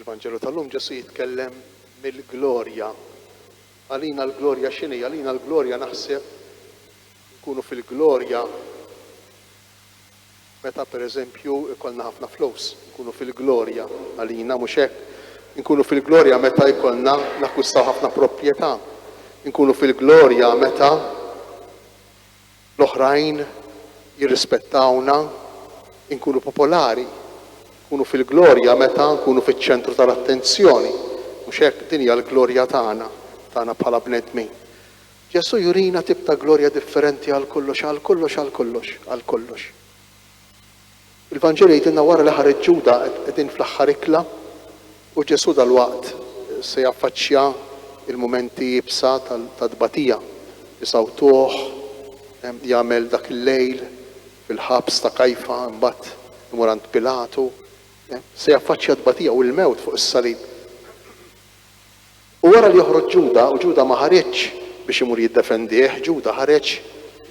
Fil-Vanġelu tal-lum Ġesu jitkellem mill-glorja. Għalina l-glorja x'inhi? Għalina l-glorja naħseb nkunu fil-glorja meta pereżempju ikollna ħafna flus, nkunu fil-glorja għalina mhux hekk. Nkunu fil-glorja meta jkollna nakkwistaw ħafna proprjetà. Nkunu fil-glorja meta l-oħrajn jirrispettawna, nkunu popolari. Nkunu fil-glorja meta nkunu fiċ-ċentru tal-attenzjoni. Mhux hekk din hija l-glorja tagħna bħala bnedmin. Ġesu jurina tip ta' glorja differenti għal kollox, għal kollox, għal kollox, għal kollox. Il-Vanġeli jgħidilna wara li ħareġ Ġuda qegħdin fl-aħħar ikla u Ġesu dal-waqt se jaffaċċja il-mumenti jibsa tad-tbatija. Isawtuh, jagħmel dak il-lejl fil-ħabs ta' Kajfa, imbagħad imur għand Pilatu, se jaffaċċja d-tbatija u l-mewt fuq is-salib. U wara li joħroġ Ġuda, u Ġuda ma ħareġx biex imur jiddefendih, Ġuda ħareġ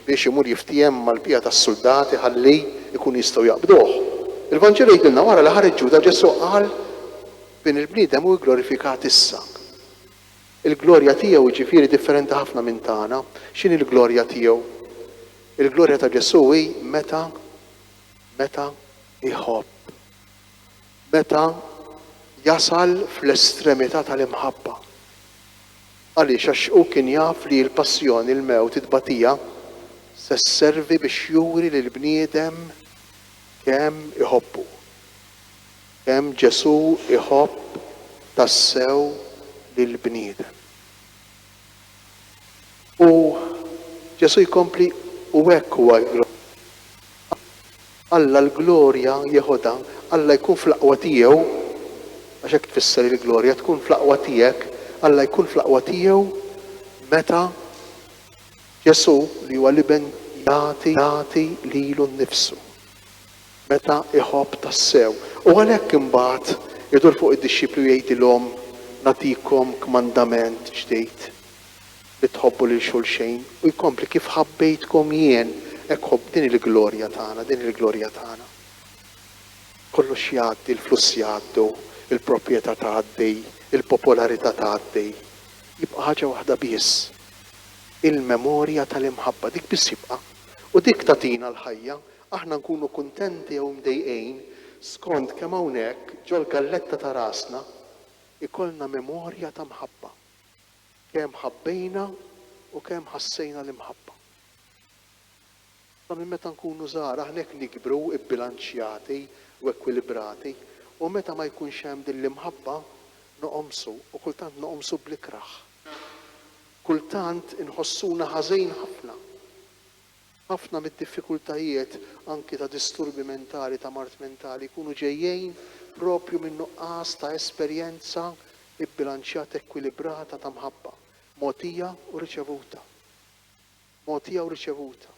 biex imur jiftiem mal-bija tas-soldati ħalli ikun jistgħu jaqbduh. Il-Vanġelu jgħidilna wara li ħareġ Ġuda Ġesu qal bin il-bniedem hu glorifikat issa. Il-glorja tiegħu jiġifieri differenti ħafna minn tagħna. X'inhi l-glorja tiegħu? Il-glorja ta' Ġesu hi meta iħobb. Meta jasal fl-estremità tal-imħabba. Għaliex għax hu kien jaf li l-passjoni, il-mewt, it-tbatija se sservi biex juri lil bniedem kemm iħobbu. Kemm Ġesu iħobb tassew lil bniedem. U Ġesu jkompli u hekk huwa Alla l-glorja jeħodha, Alla jkun fl-aqwa tiegħu, għax hekk tfisser il-glorja tkun fl-aqwa tiegħek, Alla jkun fl-aqwa tiegħu meta Ġesu li huwa liben jagħti lilu nnifsu. Meta iħobb tassew. U għalhekk imbagħad idur fuq id-dixxipli jgħidilhom nagħtikom kmandament ġdid li tħobbu lil xulxejn u jkompli kif ħabbejtkom jien hekk ħobb din il-glorja tagħna, din il-glorja tagħna. Kollox jgħaddi, il-fluss jgħaddu, il-proprjetà tgħaddi, il-popolarità tgħaddi. Jibqa' ħaġa waħda biss. Il-memorja tal-imħabba dik biss jibqa' u dik tagħtina l-ħajja. Aħna nkunu kuntenti jew mdejqejn skont kemm hawnhekk ġol galletta ta' rasna ikollna memorja ta' mħabba. Kemm ħabbejna u kemm ħassejna l-imħabba. Ta' minn meta nkunu żgħar aħna hekk nikbru ibbilanċjati u ekwilibrati u meta ma jkunx hemm din l-imħabba noqomsu u kultant noqomsu bl-ikraħ. Kultant inħossuna ħażin ħafna. Ħafna mid-diffikultajiet anki ta' disturbi mentali, ta' mart mentali jkunu ġejjin propju minn nuqqas ta' esperjenza ibbilanċjata ekwilibrata ta' mħabba. Mogħtija u riċevuta. Mogħtija u riċevuta.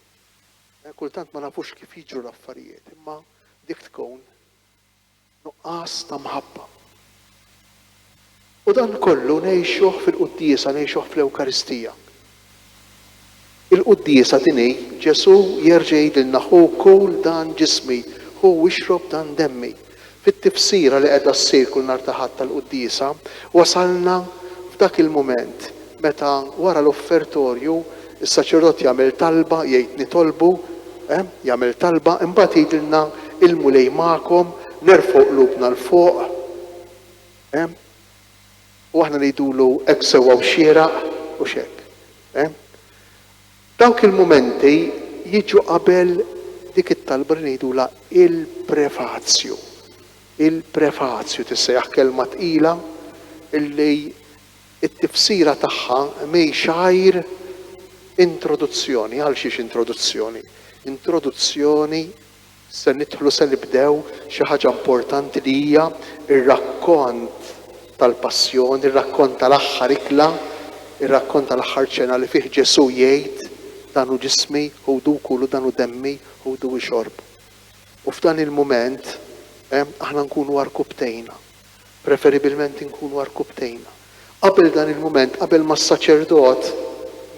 Kultant ma nafux kif jiġru l-affarijiet, imma dik tkun nuqqas ta' mħabba. U dan kollu ngħixuh fil-quddiesa, ngħixuh fl-Ewkaristija. Il-quddiesa tinej Ġesu jerġa' jgħidilna hu kul dan ġismi, hu wixrob dan demmi. Fit-tifsira li qiegħda ssir kull nhar ta' ħadd tal-quddiesa wasalna f'dak il-mument meta wara l-offertorju is-saċerdot jagħmel talba, jgħid nitolbu, jagħmel talba, imbagħad jgħidilna ilmu lejn magħkom, nerfgħu qlubna l fuq. U aħna ngħidulu hekk sewwa xieraq u x'hekk. Dawk il-momenti jiġu qabel dik it-talba li ngħidula il-prefazju. Il-prefazju tissejjaħ kelma tqila illi t-tifsira tagħha mejxajr introduzzjoni. Għal xiex introduzzjoni? Introduzzjoni se nidħlu se nibdew xi ħaġa importanti li hija ir-rakkont tal-passjoni, ir-rakkont tal-aħħar ikla, ir-rakkont tal-aħħar ċena li fih Ġesu jgħid danu ġismi, ħudu kulu danu demmi, ħudu xorb. U f'dan il-moment aħna nkunu arkubtejna. Preferibilment nkunu arkubtejna. Qabel dan il-moment, qabel ma s-saċerdot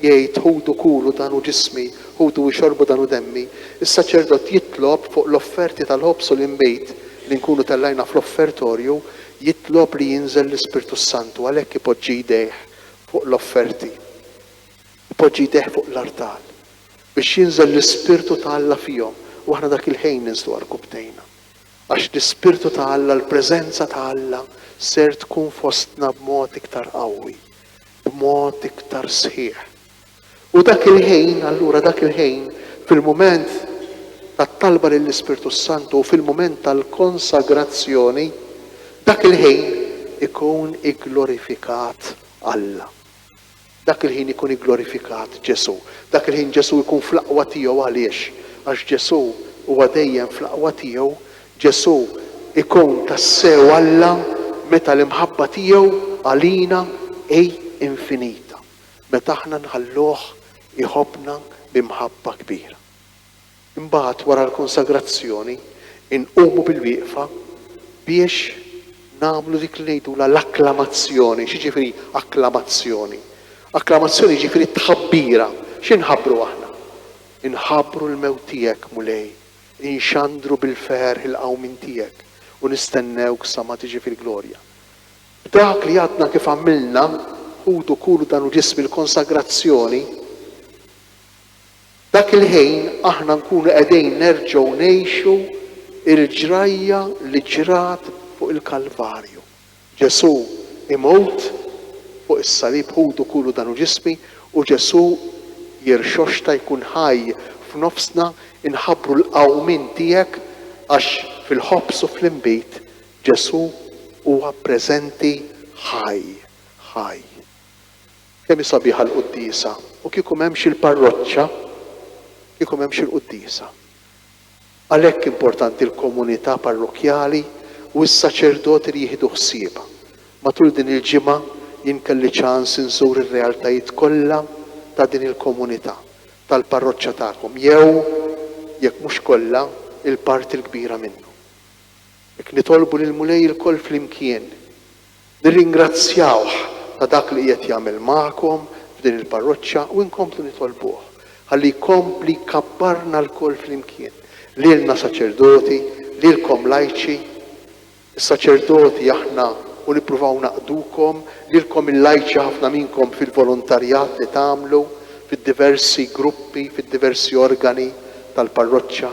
jgħid ħudu kulu danu ġismi, ħudu xorbu danu demmi, is-saċerdot jitlob fuq l-offerti tal-ħobs u l-imbejt li nkunu tellajna fl-offertorju, jitlob li jinżel l-Ispirtu Santu għalhekk ipoġġi jdejh fuq l-offerti, ipoġġi jdejh fuq l-artal biex jinżel l-Ispirtu ta' Alla fihom u aħna dak il-ħin ninżlu għall-kubtejna. Għax l-Ispirtu ta' Alla, l-preżenza ta' Alla ser tkun fostna b'mod iktar qawwi, b'mod iktar sħiħ. U dak il-ħin, allura dak il-ħin fil-mument tat-talba lill-Ispirtu Santu u fil-mument tal-konsagrazzjoni, dak il-ħin ikun igglorifikat Alla. Dak il-ħin ikun igglorifikat Ġesu. Dak il-ħin Ġesu ikun fl-aqwa tiegħu għaliex? Għax Ġesu huwa dejjem fl-aqwa tiegħu, Ġesu ikun tassew Alla meta l-imħabba tiegħu għalina infinita. Meta aħna nħalluh iħobbna b'imħabba kbira. Imbagħad wara l-konsagrazzjoni inqumu bil-wieqfa biex nagħmlu dik li ngħidula l-akklamazzjoni. X'jiġifieri akklamazzjoni? Akklamazzjoni ġifieri tħabbira. X'inħabbru aħna? Inħabbru l-mewt tiegħek mulej, inxandru bil-ferħ il-qawmin tiegħek u nistennewk sa ma tiġi fil-glorja. B'dak li għadna kif għamilna ħudu kulu dan u ġismi l-konsagrazzjoni, dak il-ħin aħna nkunu qegħdin nerġgħu ngħixu il-ġrajja li ġrat fuq il-Kalvarju. Ġesu imut fuq is-salib ħudu kulu dan u ġismi u Ġesu jirxoxta jkun ħaj f'nofsna inħabbru l-qawmin tiegħek għax fil-ħobs u fl-imbit Ġesu huwa preżenti ħaj. Kemm sabiħa l-qudiesa u kieku m'hemmx il-parroċċa, kieku m'hemmx il-qudiesa. Għalhekk importanti l-komunità parrokjali u s-saċerdoti li jieħdu ħsiebha. Matul din il-ġimgħa jien kelli ċans inżur ir-realtajiet kollha ta' din il-komunità tal-parroċċa tagħkom jew jekk mhux kollha il-parti l-kbira minnu. Jekk nitolbu lil mulej il-koll flimkien, nirringrazzjawh ta' dak li qiegħed jagħmel magħkom f'din il-parroċċa u nkomplu nitolbuh ħalli jkompli kabbarna l-koll flimkien. Lilna saċerdoti, lilkom lajċi, is-saċerdoti aħna u nippruvaw naqdukom, lilkom il-lajċi ħafna minnkom fil-volontarjat li tagħmlu, fid-diversi gruppi, fid-diversi organi tal-parroċċa.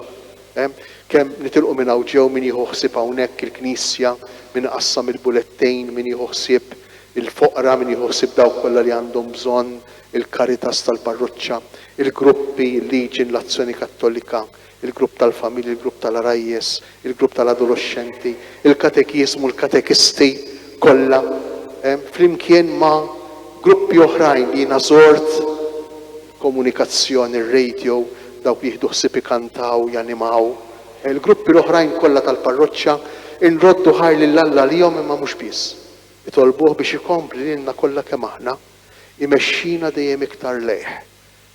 Kemm nitilqu minn hawn ġew min jieħu ħsieb hawnhekk il-Knisja, min qassam il-bulettejn, min jieħu ħsieb il-foqra, min jieħu ħsieb dawk kollha li għandhom bżonn il-Karitas tal-parroċċa, il-gruppi, il-Liġin, l-Azzjoni Kattolika, il-grupp tal-familji, il-grupp tal-arajjes, il-grupp tal-adolescenti, il-katekismu, l-katekisti kollha, flimkien ma' gruppi oħrajn li jiena żort, komunikazzjoni, ir-radio, dawk jieħdu ħsieb ikantaw, janimaw. Il-gruppi l-oħrajn kollha tal-parroċċa inroddu ħajr lil Alla lihom imma mhux biss. Itolbuh biex ikompli lilna kollha kemm aħna imexxina dejjem iktar lejh.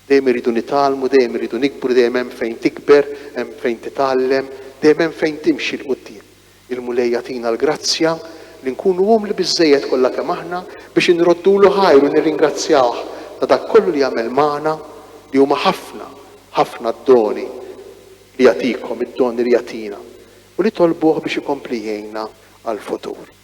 Dejjem iridu nitalmu, dejjem iridu nikbru, dejjem hemm fejn tikber, hemm fejn titgħallem, dejjem hemm fejn timxi l quddiem. Il-mulej jagħtina l-grazzja li nkunu umli biżżejjed kollha kemm aħna biex inroddulu ħajr u nirringrazzjawh ta' dak kollu li jagħmel magħna li huma ħafna d-doni li jagħtikom, id-doni li jagħtina. U li tolbuh biex ikompli jgħinna għall-futur.